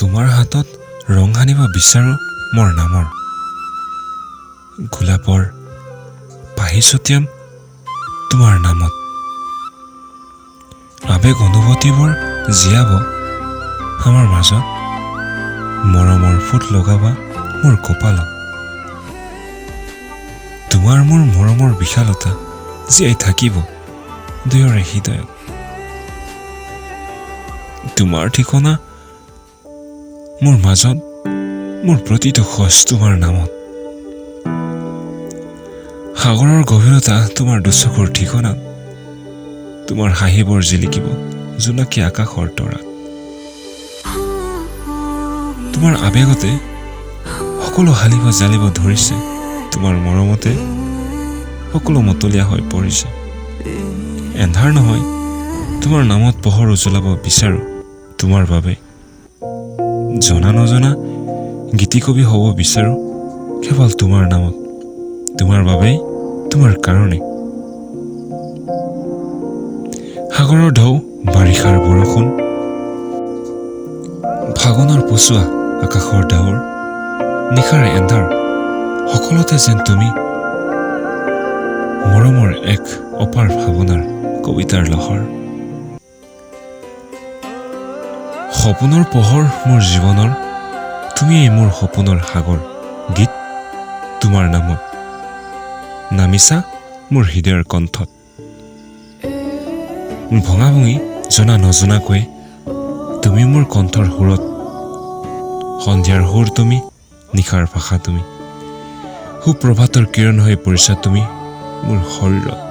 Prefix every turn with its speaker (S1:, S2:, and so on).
S1: তোমাৰ হাতত ৰং সানিব বিচাৰো মোৰ নামৰ গোলাপৰ পাহি ছটিয়াম তোমাৰ নামত আবেগ অনুভূতিবোৰ জীয়াব আমাৰ মাজত মৰমৰ ফুট লগাবা মোৰ কপালত তোমাৰ মোৰ মৰমৰ বিশালতা জীয়াই থাকিব দুয়োৰে হৃদয়ত তোমাৰ ঠিকনা মোৰ মাজত মোৰ প্ৰতিটো খোজ তোমাৰ নামত সাগৰৰ গভীৰতা তোমাৰ দুচকুৰ ঠিকনাত তোমাৰ হাঁহিবোৰ জিলিকিব জোনাকী আকাশৰ তৰাত তোমাৰ আবেগতে সকলো হালিব জালিব ধৰিছে তোমাৰ মৰমতে সকলো মতলীয়া হৈ পৰিছে এন্ধাৰ নহয় তোমাৰ নামত পোহৰ উজ্বলাব বিচাৰো তোমাৰ বাবে জনা নজনা গীতি কবি হ'ব বিচাৰো কেৱল তোমাৰ নামত তোমাৰ বাবে তোমাৰ কাৰণে সাগৰৰ ঢৌ বাৰিষাৰ বৰষুণ ফাগুনৰ পছোৱা আকাশৰ ডাৱৰ নিশাৰ এন্ধাৰ সকলোতে যেন তুমি মৰমৰ এক অপাৰ ভাৱনাৰ কবিতাৰ লহৰ সপোনৰ পোহৰ মোৰ জীৱনৰ তুমিয়েই মোৰ সপোনৰ সাগৰ গীত তোমাৰ নামত নামিছা মোৰ হৃদয়ৰ কণ্ঠত ভঙা ভঙি জনা নজনাকৈ তুমি মোৰ কণ্ঠৰ সুৰত সন্ধিয়াৰ সুৰ তুমি নিশাৰ ভাষা তুমি সুপ্ৰভাতৰ কিৰণ হৈ পৰিছা তুমি মোৰ শৰীৰত